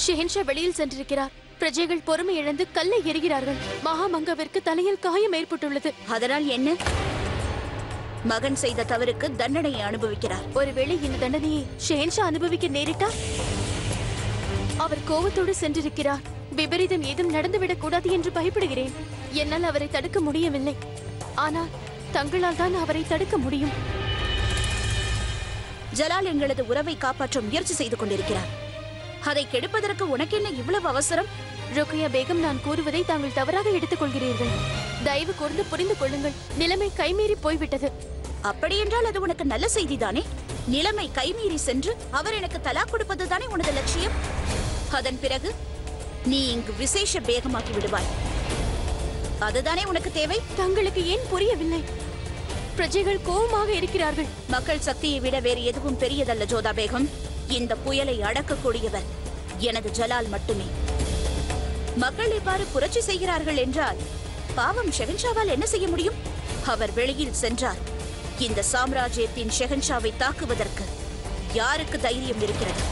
ஷெஹன்ஷா வெளியில் சென்றிருக்கிறார். பிரஜைகள் பொறுமை இழந்து கல்லை எறிகிறார்கள். மகாமங்கவிற்கு தலையில் காயம் ஏற்பட்டுள்ளது. அதனால் என்ன? மகன் செய்த தவறுக்கு தண்டனையை அனுபவிக்கிறார். ஒருவேளை இந்த தண்டனையை ஷெஹன்ஷா அனுபவிக்க நேரிட்டா? அவர் கோபத்தோடு சென்றிருக்கிறார். விபரீதம் ஏதும் நடந்துவிடக் கூடாது என்று பயப்படுகிறேன். என்னால் அவரை தடுக்க முடியவில்லை. ஆனால் தங்களால் தான் அவரை தடுக்க முடியும். ஜலால் எங்களது உறவை காப்பாற்ற முயற்சி செய்து கொண்டிருக்கிறார். அதை கெடுப்பதற்கு உனக்கு என்ன இவ்வளவு அவசரம்? ருக்கையா பேகம், நான் கூறுவதை தாங்கள் தவறாக எடுத்துக் கொள்கிறீர்கள். தயவு கூர்ந்து புரிந்து கொள்ளுங்கள். நிலைமை கைமீறி போய்விட்டது. அப்படியென்றால் அது உனக்கு நல்ல செய்திதானே? நிலைமை கைமீறி சென்று அவர் எனக்கு தலா கொடுப்பதுதானே உனது லட்சியம். அதன் பிறகு நீ இங்கு விசேஷ பேகமாக்கி விடுவாய். அதுதானே உனக்கு தேவை? தங்களுக்கு ஏன் புரியவில்லை? பிரஜைகள் கோபமாக இருக்கிறார்கள். மக்கள் சக்தியை விட வேறு எதுவும் பெரியதல்ல ஜோதா பேகம். இந்த புயலை அடக்கக்கூடியவர் எனது ஜலால் மட்டுமே. மக்கள் இவ்வாறு புரட்சி செய்கிறார்கள் என்றால் பாவம் ஷெஹன்ஷாவால் என்ன செய்ய முடியும்? அவர் வெளியில் சென்றார். இந்த சாம்ராஜ்யத்தின் ஷெஹன்ஷாவை தாக்குவதற்கு யாருக்கு தைரியம் இருக்கிறது?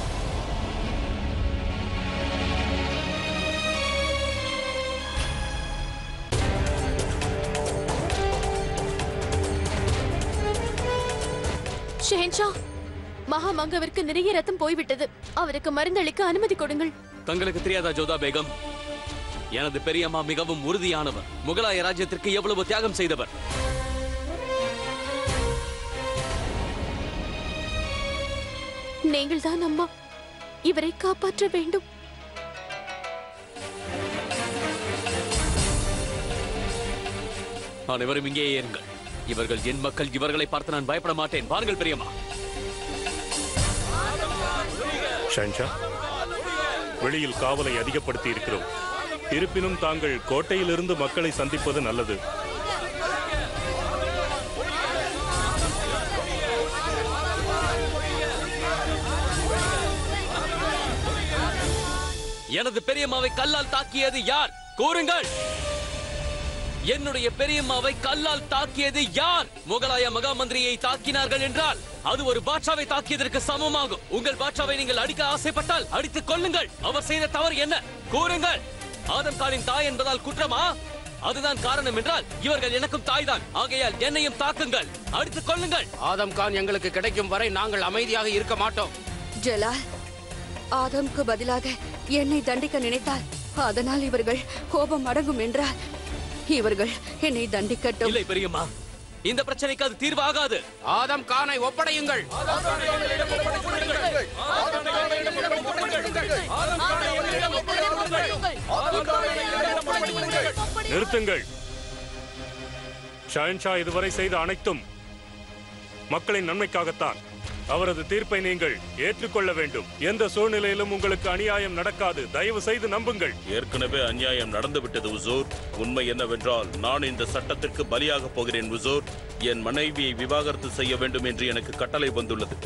ஷெஹன்ஷா, மகாமங்கவிற்கு நிறைய ரத்தம் போய்விட்டது. அவருக்கு மருந்தளிக்க அனுமதி கொடுங்கள். தங்களுக்கு தெரியாதா ஜோதா பேகம், எனது பெரியம்மா மிகவும் உறுதியானவர். முகலாய ராஜ்யத்திற்கு எவ்வளவு தியாகம் செய்தவர். நீங்கள் தான் அம்மா. இவரை காப்பாற்ற வேண்டும். அனைவரும் இங்கே ஏறுங்கள். இவர்கள் என் மக்கள். இவர்களை பார்த்து நான் பயப்பட மாட்டேன். வாருங்கள் பெரியம்மா. ஷெஹன்ஷா, வெளியில் காவலை அதிகப்படுத்தி இருக்கிறோம். இருப்பினும் தாங்கள் கோட்டையிலிருந்து மக்களை சந்திப்பது நல்லது. எனது பெரியம்மாவை கல்லால் தாக்கியது யார்? கூறுங்கள். என்னுடைய பெரியம்மாவை கல்லால் தாக்கியது யார்? முகலாய மகா மந்திரியை தாக்கினார்கள் என்றால் அது ஒரு பாட்சாவை தாக்கியதற்கு சமமாகும். உங்கள் பாட்சாவை நீங்கள் அடிக்க ஆசைப்பட்டால் அடித்துக் கொள்ளுங்கள். அவர் செய்த தவறு என்ன? கூறுங்கள். ஆதம் கானின் தாய் என்பதால் குற்றமா? அதுதான் காரணம் என்றால் இவர்கள் எனக்கும் தாய் தான். ஆகையால் என்னையும் தாக்குங்கள், அடித்துக் கொள்ளுங்கள். ஆதம் கான் எங்களுக்கு கிடைக்கும் வரை நாங்கள் அமைதியாக இருக்க மாட்டோம். ஜலால், ஆதம்க்கு பதிலாக என்னை தண்டிக்க நினைத்தால் அதனால் இவர்கள் கோபம் அடங்கும் என்றால் இவர்கள் என்னை தண்டிக்கட்டும். இல்லை பெரியம்மா, இந்த பிரச்சனைக்கு அது தீர்வாகாது. ஆதம் கானை ஒப்படையுங்கள். நிறுத்துங்கள். ஷெஹன்ஷா இதுவரை செய்த அனைத்தும் மக்களின் நன்மைக்காகத்தான். அவரது தீர்ப்பை நீங்கள் ஏற்றுக்கொள்ள வேண்டும். எந்த சூழ்நிலையிலும் உங்களுக்கு அநியாயம் நடக்காது. தயவு செய்து நம்புங்கள். ஏற்கனவே அநியாயம் நடந்துவிட்டது உசூர். உண்மை என்னவென்றால் நான் இந்த சட்டத்திற்கு பலியாக போகிறேன் உசூர். என் மனைவியை விவாகரத்து செய்ய வேண்டும் என்று எனக்கு கட்டளை வந்துள்ளது.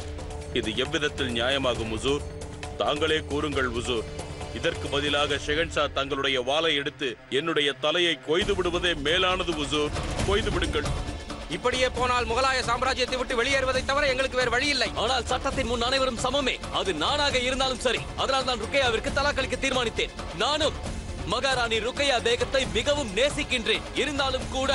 இது எவ்விதத்தில் நியாயமாகும் உசூர்? தாங்களே கூறுங்கள் உசூர். இதற்கு பதிலாக ஷெஹன்ஷா தங்களுடைய வாளை எடுத்து என்னுடைய தலையை கொய்து விடுவதே மேலானது உசூர். கொய்து விடுங்கள். இப்படியே போனால் முகலாய சாம்ராஜ்யத்தை விட்டு வெளியேறுவதை தவிர எங்களுக்கு வேறு வழி இல்லை. ஆனால் சட்டத்தின் முன் அனைவரும் சமமே. அது நானாக இருந்தாலும் சரி. அதனால் நான் ருக்கையாவிற்கு தலாக்களிக்க தீர்மானித்தேன். நானும் மகாராணி ருக்கையா பேகத்தை மிகவும் நேசிக்கின்றேன். இருந்தாலும் கூட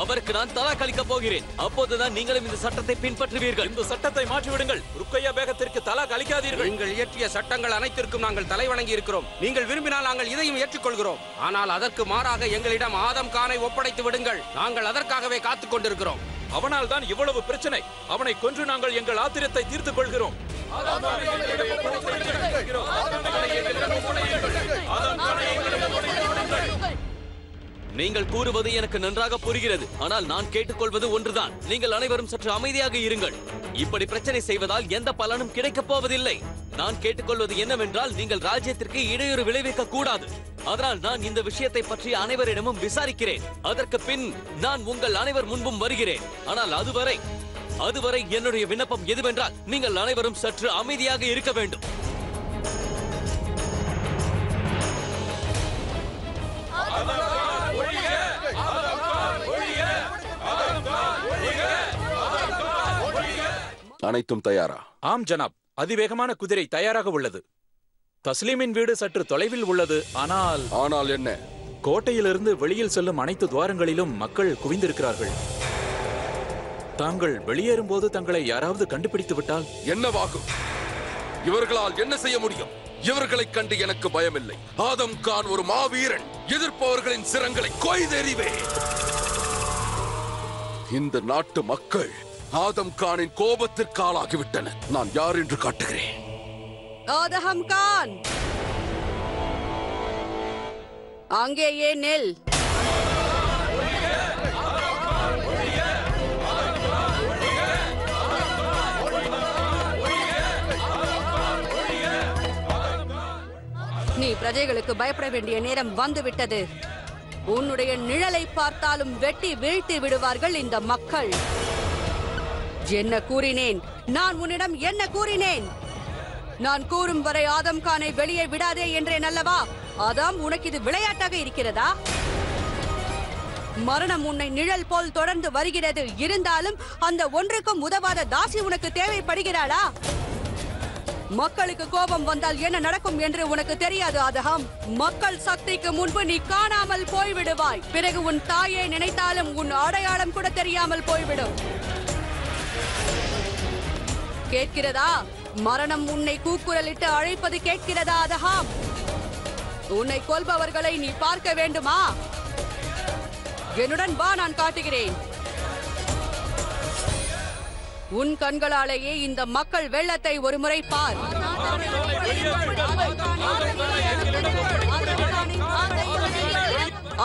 அவருக்கு நான் தலாக் அளிக்க போகிறேன். அப்போதுதான் நீங்களும் இந்த சட்டத்தை பின்பற்றுவீர்கள். இந்த சட்டத்தை மாற்றிவிடுங்கள். ருக்கையா பேகத்திற்கு தலாக் அளிக்காதீர்கள். நீங்கள் இயற்றிய சட்டங்கள் அனைத்திற்கும் நாங்கள் தலைவணங்கி இருக்கிறோம். நீங்கள் விரும்பினால் நாங்கள் இதையும் ஏற்றுக்கொள்கிறோம். ஆனால் அதற்கு மாறாக எங்களிடம் ஆதம் கானை ஒப்படைத்து விடுங்கள். நாங்கள் அதற்காகவே காத்துக் கொண்டிருக்கிறோம். அவனால் தான் இவ்வளவு பிரச்சனை. அவனை கொன்று நாங்கள் எங்கள் ஆத்திரத்தை தீர்த்துக் கொள்கிறோம். நீங்கள் கூறுவது எனக்கு நன்றாக புரிகிறது. ஆனால் நான் கேட்டுக்கொள்வது ஒன்றுதான். நீங்கள் அனைவரும் சற்று அமைதியாக இருங்கள். இப்படி பிரச்சனை செய்வதால் எந்த பலனும் கிடைக்கப் போவதில்லை. நான் கேட்டுக்கொள்வது என்னவென்றால் நீங்கள் ராஜ்யத்திற்கு இடையூறு விளைவிக்க கூடாது. அதனால் நான் இந்த விஷயத்தை பற்றி அனைவரிடமும் விசாரிக்கிறேன். அதற்கு பின் நான் உங்கள் அனைவர் முன்பும் வருகிறேன். ஆனால் அதுவரை என்னுடைய விண்ணப்பம் எதுவென்றால் நீங்கள் அனைவரும் சற்று அமைதியாக இருக்க வேண்டும். அனைத்தும் தயாரா? ஆம் ஜனாப், அதிவேகமான குதிரை தயாராக உள்ளது. தஸ்லீமின் வீடு சற்று தொலைவில் உள்ளது. ஆனால் என்ன? கோட்டையிலிருந்து வெளியில் செல்லும் அனைத்து துவாரங்களிலும் மக்கள் குவிந்திருக்கிறார்கள். தாங்கள் வெளியேறும் போது தங்களை யாராவது கண்டுபிடித்து விட்டால் என்னவாகும்? இவர்களால் என்ன செய்ய முடியும்? இவர்களை கண்டு எனக்கு பயமில்லை. ஆதம் கான் ஒரு மாவீரன். எதிர்ப்பவர்களின் சிரங்களை கொய்தெறிவேன். இந்த நாட்டு மக்கள் ஆதம் கானின் கோபத்திற்கு ஆளாகிவிட்டனர். நான் யார் என்று காட்டுகிறேன். ஆதம் கான், அங்கேயே நெல். நீ பிரஜைகளுக்கு பயப்பட வேண்டிய நேரம் வந்துவிட்டது. உன்னுடைய நிழலை பார்த்தாலும் வெட்டி வீழ்த்தி விடுவார்கள் இந்த மக்கள். என்ன கூறினேன்? நான் உன்னிடம் என்ன கூறினேன்? நான் கூறும் வரை ஆதம் கானை வெளியே விடாதே என்றேன் அல்லவா? ஆதம், உனக்கு இது விளையாட்டாக இருக்கிறதா? மரணம் உன்னை நிழல் போல் தொடர்ந்து வருகிறது. இருந்தாலும் அந்த ஒன்றுக்கும் உதவாத தாசி உனக்கு தேவைப்படுகிறாளா? மக்களுக்கு கோபம் வந்தால் என்ன நடக்கும் என்று உனக்கு தெரியாது ஆதம். மக்கள் சக்திக்கு முன்பு நீ காணாமல் போய்விடுவாய். பிறகு உன் தாயை நினைத்தாலும் உன் அடையாளம் கூட தெரியாமல் போய்விடும். கேட்கிறதா? மரணம் உன்னை கூக்குரலிட்டு அழைப்பது கேட்கிறதா ஆதம்? உன்னை கொல்பவர்களை நீ பார்க்க வேண்டுமா? என்னுடன் வா, நான் காட்டுகிறேன். உன் கண்களாலேயே இந்த மக்கள் வெள்ளத்தை ஒரு முறை பார்.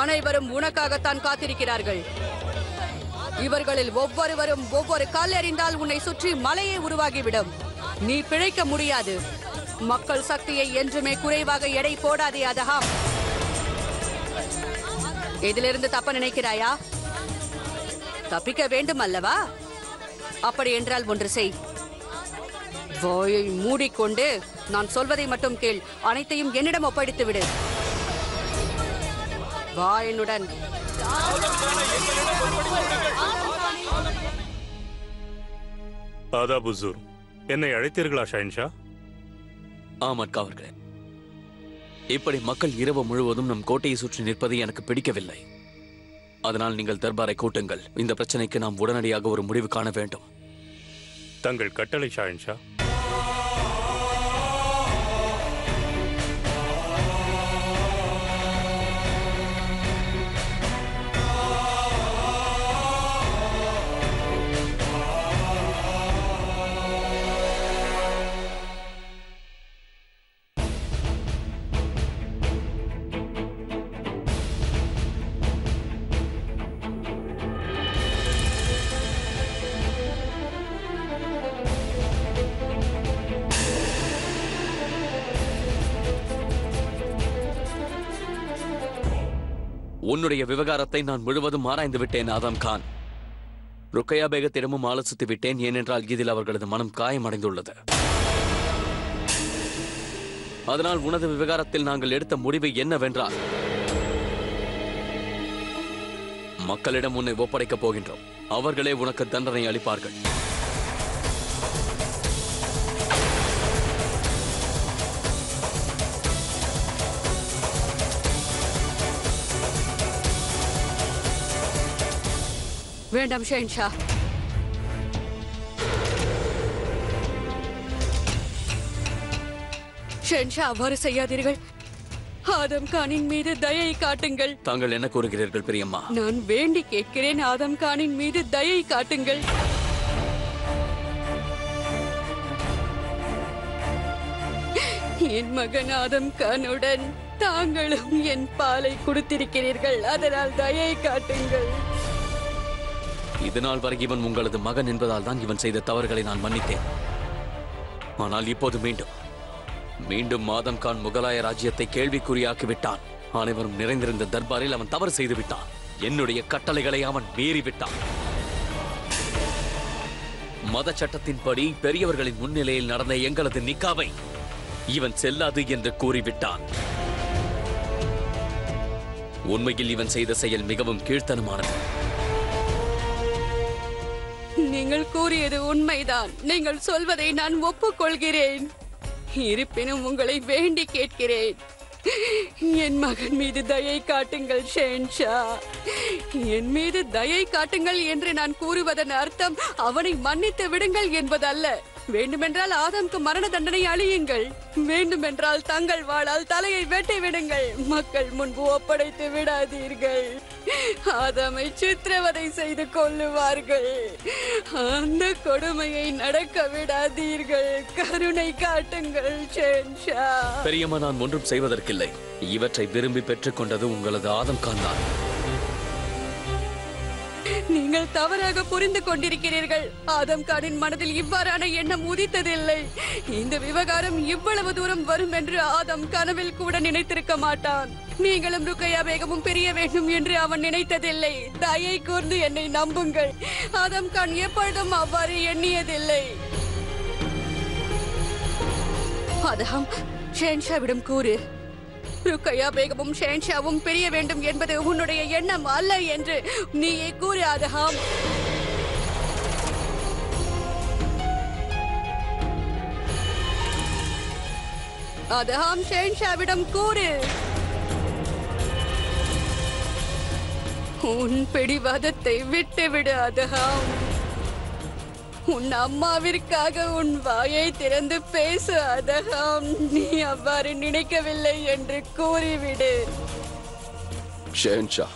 அனைவரும் உனக்காகத்தான் காத்திருக்கிறார்கள். இவர்களில் ஒவ்வொருவரும் ஒவ்வொரு கல் எறிந்தால் உன்னை சுற்றி மலையே உருவாகிவிடும். நீ பிழைக்க முடியாது. மக்கள் சக்தியை என்றுமே குறைவாக எடை போடாதே ஆதம். இதிலிருந்து தப்ப நினைக்கிறாயா? தப்பிக்க வேண்டும் அல்லவா? அப்படி என்றால் ஒன்று செய். வாயை மூடிக்கொண்டு நான் சொல்வதை மட்டும் கேள். அனைத்தையும் என்னிடம் ஒப்படைத்து விடு. வா என்னுடன். ஆதாப் ஹுசூர், என்னை அழைத்தீர்களா ஷஹன்ஷா? ஆமட்கா அவர்களே, இப்படி மக்கள் இரவு முழுவதும் நம் கோட்டையை சுற்றி நிற்பது எனக்கு பிடிக்கவில்லை. அதனால் நீங்கள் தர்பாரை கூட்டுங்கள். இந்த பிரச்சனைக்கு நாம் உடனடியாக ஒரு முடிவு காண வேண்டும். தங்கள் கட்டளை ஷஹன்ஷா. உன்னுடைய விவகாரத்தை நான் முழுவதும் ஆராய்ந்து விட்டேன் ஆதம் கான். ருக்கையா பேகத்திடமும் ஆலோசித்து விட்டேன். ஏனென்றால் இதில் அவர்களது மனம் காயமடைந்துள்ளது. அதனால் உனது விவகாரத்தில் நாங்கள் எடுத்த முடிவு என்னவென்றால், மக்களிடம் உன்னை ஒப்படைக்கப் போகின்றோம். அவர்களே உனக்கு தண்டனை அளிப்பார்கள். வேண்டாம் ஷஹன்ஷா. ஷஹன்ஷா, அவ்வாறு செய்யாதீர்கள். ஆதம் கானின் மீது தயை காட்டுங்கள். தாங்கள் என்ன கூறுகிறீர்கள் பெரியம்மா? நான் வேண்டி கேட்கிறேன். ஆதம் கானின் மீது தயை காட்டுங்கள். என் மகன் ஆதம் கானுடன் தாங்களும் என் பாலை கொடுத்திருக்கிறீர்கள். அதனால் தயை காட்டுங்கள். இதனால் வரை இவன் உங்களது மகன் என்பதால் தான் இவன் செய்த தவறுகளை நான் மன்னித்தேன். ஆனால் இப்போது மீண்டும் ஆதம் கான் முகலாய ராஜ்யத்தை கேள்விக்குறியாக்கிவிட்டான். அனைவரும் நிறைந்திருந்த தர்பாரில் அவன் தவறு செய்து விட்டான். என்னுடைய கட்டளைகளை அவன் மீறிவிட்டான். மத சட்டத்தின்படி பெரியவர்களின் முன்னிலையில் நடந்த எங்களது நிக்காவை இவன் செல்லாது என்று கூறிவிட்டான். உண்மையில் இவன் செய்த செயல் மிகவும் கீழ்த்தனமானது. நீங்கள் கூறியது உண்மைதான். நீங்கள் சொல்வதை நான் ஒப்புக்கொள்கிறேன். இருப்பினும் உங்களை வேண்டி கேட்கிறேன், என் மகன் மீது தயை காட்டுங்கள் ஷென்ஷா. என் மீது தயை காட்டுங்கள் என்று நான் கூறுவதன் அர்த்தம் அவனை மன்னித்து விடுங்கள் என்பதல்ல. வேண்டுமென்றால் ஆதம்க்கு மரண தண்டனை அளியுங்கள், வேண்டுமென்றால் தங்கள் வாளால் தலையை வெட்டி விடுங்கள். மக்கள் முன்பு ஒப்படைத்து விடாதீர்கள். ஆதாமை சித்திரவதை செய்து கொள்ளுவார்கள். அந்த கொடுமையை நடக்க விடாதீர்கள். கருணை காட்டுங்கள் ஷென்ஷா. பெரியம்மா, நான் ஒன்றும் செய்வதற்கில்லை. இவற்றை விரும்பி பெற்றுக் கொண்டது உங்களது ஆதம் கான் தான். நீங்கள் தவறாக புரிந்து கொண்டிருக்கிறீர்கள். ஆதம் கானின் மனதில் இவ்வாறான எண்ணம் உதித்ததில்லை. இந்த விவகாரம் இவ்வளவு தூரம் வரும் என்று ஆதம் கனவில் கூட நினைத்திருக்க மாட்டான். நீங்களும் ருக்கையா பேகமும் பிரிய வேண்டும் என்று அவன் நினைத்ததில்லை. தயை கூர்ந்து என்னை நம்புங்கள். ஆதம் கான் எப்பொழுதும் அவ்வாறு எண்ணியதில்லை. ஆதம், ஷென்ஷாவிடம் கூறு, ருக்கையா பேகமும் ஷென்ஷாவும் பிரிய வேண்டும் என்பது உன்னுடைய எண்ணம் அல்ல என்று நீயே கூறு ஆதம். ஆதம், ஷென்ஷாவிடம் கூறு. உன் பிடிவாதத்தை விட்டுவிடு ஆதம். உன் அம்மாவிற்காக உன் வாயை திறந்து பேசு ஆதம். நீ அவ்வாறு நினைக்கவில்லை என்று கூறிவிடு. ஷென்ஷா,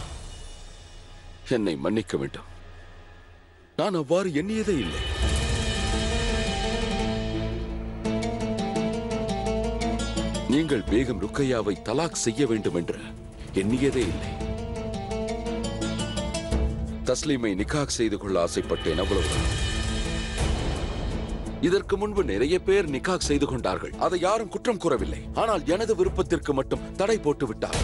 என்னை மன்னிக்க வேண்டும். நான் அவ்வாறு எண்ணியதே இல்லை. நீங்கள் பேகம் ருக்கையாவை தலாக் செய்ய வேண்டும் என்று எண்ணியதே இல்லை. தஸ்லீமை நிக்காக் செய்து கொள்ள ஆசைப்பட்டேன், அவ்வளவுதான். இதற்கு முன்பு நிறைய பேர் நிக்காக் செய்து கொண்டார்கள். அதை யாரும் குற்றம் கூறவில்லை. ஆனால் எனது விருப்பத்திற்கு மட்டும் தடை போட்டு விட்டார்.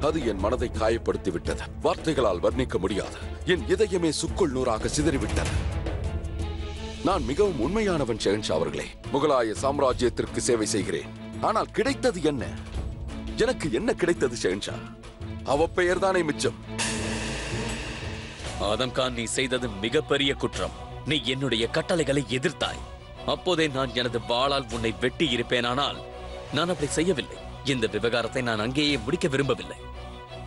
அது என் மனதை காயப்படுத்தி விட்டது. வார்த்தைகளால் வர்ணிக்க முடியாது. என் இதயமே சுக்குள் நூறாக சிதறிவிட்டது. நான் மிகவும் உண்மையானவன் ஷென்ஷா அவர்களே. முகலாய சாம்ராஜ்யத்திற்கு சேவை செய்கிறேன். ஆனால் கிடைத்தது என்ன? எனக்கு என்ன கிடைத்தது ஷென்ஷா? அவ பெயர்தானே மிச்சம். ஆதம் கான், நீ செய்தது மிகப்பெரிய குற்றம். நீ என்னுடைய கட்டளைகளை எதிர்த்தாய். அப்போதே நான் எனது வாளால் உன்னை வெட்டி இருப்பேனானால் நான் அப்படி செய்யவில்லை. இந்த விவகாரத்தை நான் அங்கேயே முடிக்க விரும்பவில்லை.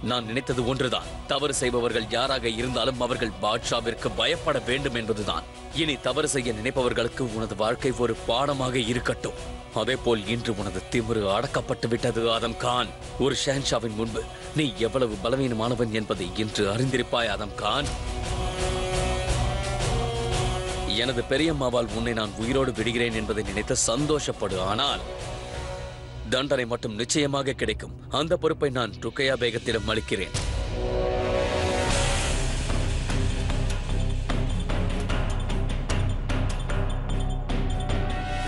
நான் நினைத்தது ஒன்றுதான், தவறு செய்பவர்கள் யாராக இருந்தாலும் அவர்கள் பாட்ஷாவிற்கு பயப்பட வேண்டும் என்பதுதான். இனி தவறு செய்ய நினைப்பவர்களுக்கு உனது வாழ்க்கை ஒரு பாடமாக இருக்கட்டும். அதேபோல் இன்று உனது திமிரு அடக்கப்பட்டு விட்டது ஆதம் கான். ஒரு ஷென்ஷாவின் முன்பு நீ எவ்வளவு பலவீனமானவன் என்பதை இன்று அறிந்திருப்பாய் ஆதம் கான். எனது பெரியம்மாவால் உன்னை நான் உயிரோடு விடுகிறேன் என்பதை நினைத்து சந்தோஷப்படு. ஆனால் தண்டனை மட்டும் நிச்சயமாக கிடைக்கும். அந்த பொறுப்பை நான் ருக்கையா பேகத்திடம் அளிக்கிறேன்.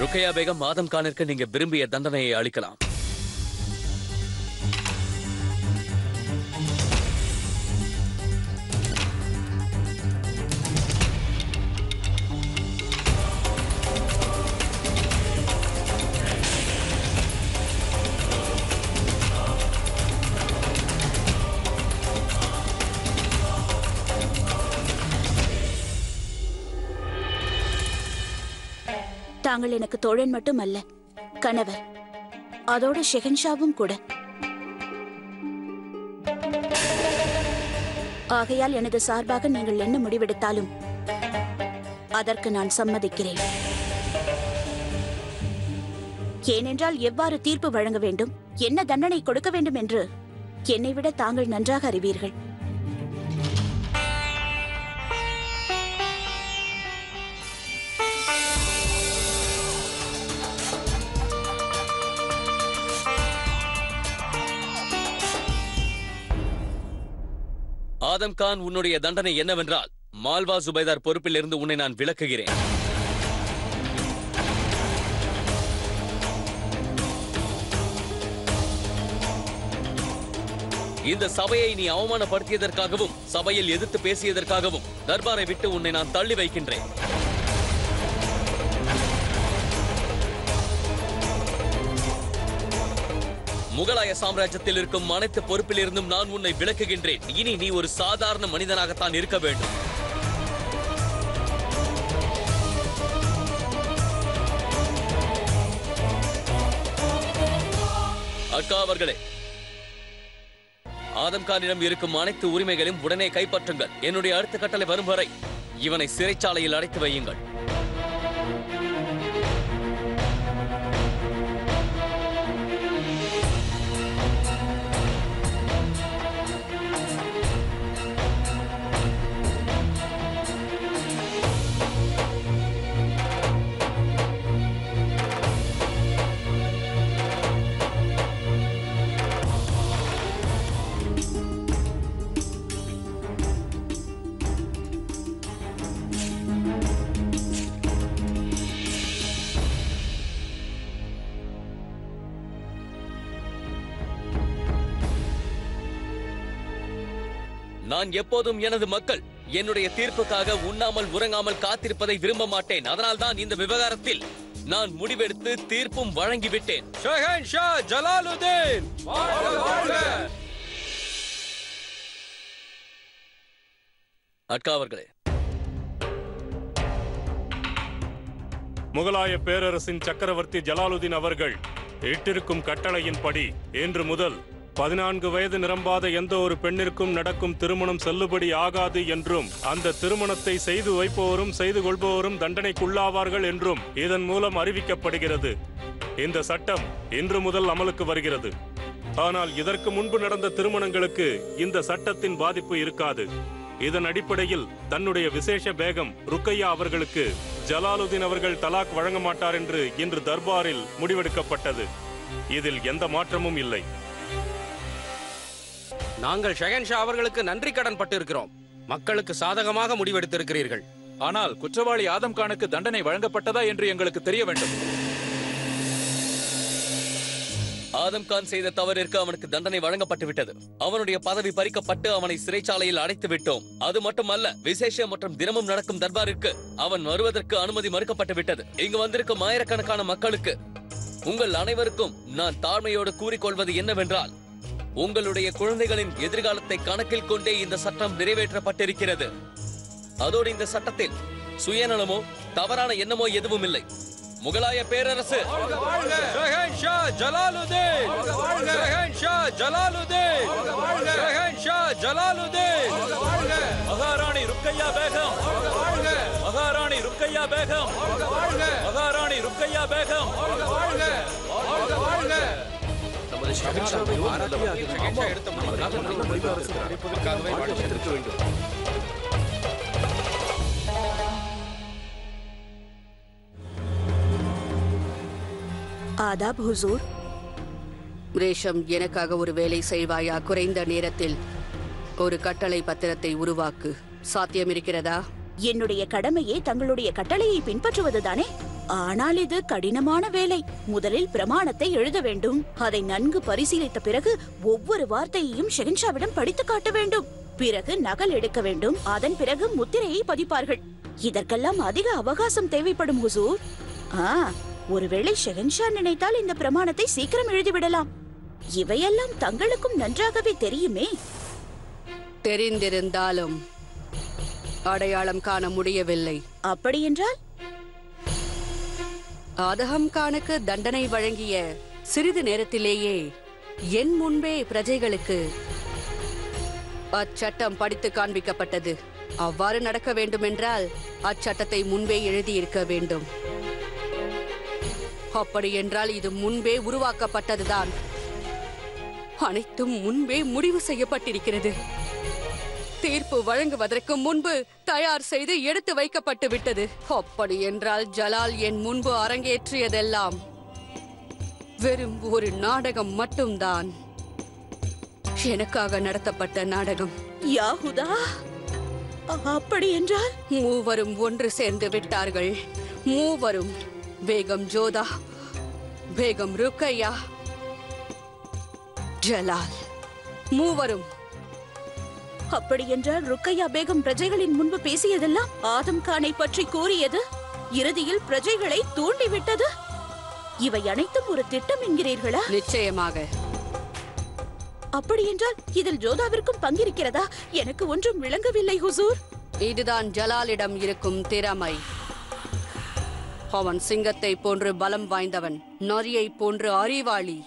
ருக்கையா பேகம், ஆதம் கானிற்கு நீங்க விரும்பிய தண்டனையை அளிக்கலாம். தாங்கள் எனக்கு தோழன் மட்டும் அல்ல, கணவர். அதோட ஷெஹன்ஷாவும் கூட. ஆகையால் எனது சார்பாக நீங்கள் என்ன முடிவெடுத்தாலும் அதற்கு நான் சம்மதிக்கிறேன். ஏனென்றால் எவ்வாறு தீர்ப்பு வழங்க வேண்டும், என்ன தண்டனை கொடுக்க வேண்டும் என்று என்னை விட தாங்கள் நன்றாக அறிவீர்கள். ஆதம் கான், உன்னுடைய தண்டனை என்னவென்றால் மால்வா சுபைதார் பொறுப்பில் இருந்து உன்னை நான் விலக்குகிறேன். இந்த சபையை நீ அவமானப்படுத்தியதற்காகவும் சபையில் எதிர்த்து பேசியதற்காகவும் தர்பாரை விட்டு உன்னை நான் தள்ளி வைக்கின்றேன். முகலாய சாம்ராஜ்யத்தில் இருக்கும் அனைத்து பொறுப்பில் இருந்தும் நான் உன்னை விலக்குகின்றேன். இனி நீ ஒரு சாதாரண மனிதனாகத்தான் இருக்க வேண்டும். அக்கா அவர்களே, ஆதம் கானிடம் இருக்கும் அனைத்து உரிமைகளையும் உடனே கைப்பற்றுங்கள். என்னுடைய அடுத்த கட்டளை வரும் வரை இவனை சிறைச்சாலையில் அடைத்து வையுங்கள். நான் எப்போதும் எனது மக்கள் என்னுடைய தீர்ப்புக்காக உண்ணாமல் உறங்காமல் காத்திருப்பதை விரும்ப மாட்டேன். அதனால்தான் இந்த விவகாரத்தில் நான் முடிவெடுத்து தீர்ப்பும் வழங்கிவிட்டேன். ஷஹன்ஷா ஜலாலுதீன் அக்கா அவர்களே, முகலாய பேரரசின் சக்கரவர்த்தி ஜலாலுதீன் அவர்கள் இட்டிருக்கும் கட்டளையின்படி இன்று முதல் 14 வயது நிரம்பாத எந்த ஒரு பெண்ணிற்கும் நடக்கும் திருமணம் செல்லுபடி ஆகாது என்றும், அந்த திருமணத்தை செய்து வைப்பவரும் செய்து கொள்பவரும் தண்டனைக்குள்ளாவார்கள் என்றும் இதன் மூலம் அறிவிக்கப்படுகிறது. இந்த சட்டம் இன்று முதல் அமலுக்கு வருகிறது. ஆனால் இதற்கு முன்பு நடந்த திருமணங்களுக்கு இந்த சட்டத்தின் பாதிப்பு இருக்காது. இதன் அடிப்படையில் தன்னுடைய விசேஷ பேகம் ருக்கையா அவர்களுக்கு ஜலாலுதீன் அவர்கள் தலாக் வழங்க மாட்டார் என்று இன்று தர்பாரில் முடிவெடுக்கப்பட்டது. இதில் எந்த மாற்றமும் இல்லை. நாங்கள் ஷஹன்ஷா அவர்களுக்கு நன்றி கடன் பட்டு இருக்கிறோம். மக்களுக்கு சாதகமாக முடிவெடுத்திருக்கிறீர்கள். ஆனால் குற்றவாளி ஆதம் கானுக்கு தண்டனை வழங்கப்பட்டதா என்று எங்களுக்கு தெரிய வேண்டும். ஆதம் கான் செய்த தவறிற்கு அவனுக்கு தண்டனை வழங்கப்பட்டு விட்டது. அவனுடைய பதவி பறிக்கப்பட்டு அவனை சிறைச்சாலையில் அடைத்து விட்டோம். அது மட்டுமல்ல, விசேஷ மற்றும் தினமும் நடக்கும் தர்பாருக்கு அவன் வருவதற்கு அனுமதி மறுக்கப்பட்டு விட்டது. இங்கு வந்திருக்கும் ஆயிரக்கணக்கான மக்களுக்கு, உங்கள் அனைவருக்கும் நான் தாழ்மையோடு கூறிக்கொள்வது என்னவென்றால், உங்களுடைய குழந்தைகளின் எதிர்காலத்தை கணக்கில் கொண்டே இந்த சட்டம் நிறைவேற்றப்பட்டிருக்கிறது. அதோடு இந்த சட்டத்தில் சுயநலமோ தவறான எண்ணமோ எதுவும் இல்லை. முகலாய பேரரசு ஷஹன்ஷா ஜலாலுதீன், ஷஹன்ஷா ஜலாலுதீன், ஷஹன்ஷா ஜலாலுதீன், மகாராணி ருக்கையா பேகம், மகாராணி ருக்கையா பேகம், மகாராணி ருக்கையா பேகம். நமது ஷஹன்ஷாவை ஷஹன்ஷா எடுத்த முடிவுக்காகவே வாழ்ந்திருக்க வேண்டும். ஆதாப் ஹுசூர். ரேஷம், எனக்காக ஒரு வேலை செய்வாயா? குறைந்த நேரத்தில் ஒரு கட்டளை பத்திரத்தை உருவாக்கு. சாத்தியம் இருக்கிறதா? என்னுடைய கடமையே தங்களுடைய கட்டளையை பின்பற்றுவதுதானே. ஆனால் இது கடினமான வேலை. முதலில் பிரமாணத்தை எழுத வேண்டும். அதை நன்கு பரிசீலித்த பிறகு ஒவ்வொரு வார்த்தையையும் ஷெஹன்ஷாவிடம் படித்து காட்ட வேண்டும். பிறகு நகல் எடுக்க வேண்டும். அதன் பிறகு முத்திரையை பதிப்பார்கள். இதற்கெல்லாம் அதிக அவகாசம் தேவைப்படும் ஹுசூர். ஒருவேளை ஷெஹன்ஷா நினைத்தால் இந்த பிரமாணத்தை சீக்கிரம் எழுதிவிடலாம். இவையெல்லாம் தங்களுக்கும் நன்றாகவே தெரியுமே. தெரிந்திருந்தாலும் அடையாளம் காண முடியவில்லை. அப்படி என்றால் ஆதம் கானுக்கு தண்டனை வழங்கிய சிறிது நேரத்திலேயே என் முன்பே பிரஜைகளுக்கு அச்சட்டம் படித்து காண்பிக்கப்பட்டது. அவ்வாறு நடக்க வேண்டுமென்றால் அச்சட்டத்தை முன்பே எழுதியிருக்க வேண்டும். அப்படி என்றால் இது முன்பே உருவாக்கப்பட்டதுதான். அனைத்தும் முன்பே முடிவு செய்யப்பட்டிருக்கிறது. தீர்ப்பு வழங்குவதற்கு முன்பு தயார் செய்து எடுத்து வைக்கப்பட்டு விட்டது. அப்படி என்றால் ஜலால் என் முன்பு அரங்கேற்றியதெல்லாம் வெறும் ஒரு நாடகம் மட்டும்தான். எனக்காக நடத்தப்பட்ட நாடகம். யாஹுதா, அப்படி என்றால் மூவரும் ஒன்று சேர்ந்து விட்டார்கள். மூவரும், பேகம் ஜோதா, பேகம் ருக்கையா, ஜலால், மூவரும். அப்படி என்றால் ருக்கையா பேகம் பிரஜைகளின் முன்பு பேசியதெல்லாம் ஆதம் கானை பற்றி கூறியது இறுதியில் பிரஜைகளை தூண்டிவிட்டது. இவை அனைத்தும் ஒரு திட்டம் என்கிறீர்களா? நிச்சயமாக. அப்படி என்றால் இதில் ஜோதாவிற்கும் பங்கிருக்கிறதா? எனக்கு ஒன்றும் விளங்கவில்லை ஹுசூர். இதுதான் ஜலாலிடம் இருக்கும் திறமை. அவன் சிங்கத்தை போன்று பலம் வாய்ந்தவன், நரியை போன்று அறிவாளி.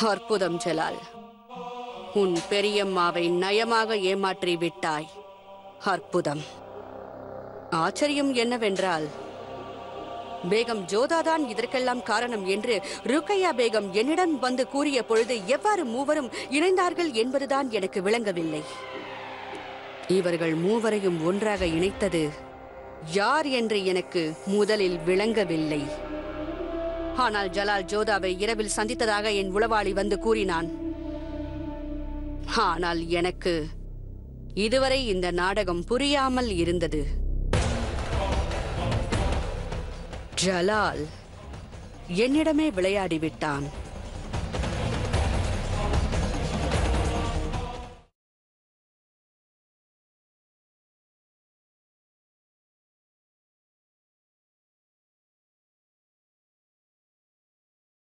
அற்புதம் ஜலால். உன் பெரியம்மாவை நயமாக ஏமாற்றி விட்டாய். அற்புதம். ஆச்சரியம் என்னவென்றால், பேகம் ஜோதாதான் இதற்கெல்லாம் காரணம் என்று ருக்கையா பேகம் என்னிடம் வந்து கூறிய பொழுது எவ்வாறு மூவரும் இணைந்தார்கள் என்பதுதான் எனக்கு விளங்கவில்லை. இவர்கள் மூவரையும் ஒன்றாக இணைத்தது யார் என்று எனக்கு முதலில் விளங்கவில்லை. ஆனால் ஜலால் ஜோதாவை இரவில் சந்தித்ததாக என் உளவாளி வந்து கூறினான். ஆனால் எனக்கு இதுவரை இந்த நாடகம் புரியாமல் இருந்தது. ஜலால் என்னிடமே விளையாடிவிட்டான்.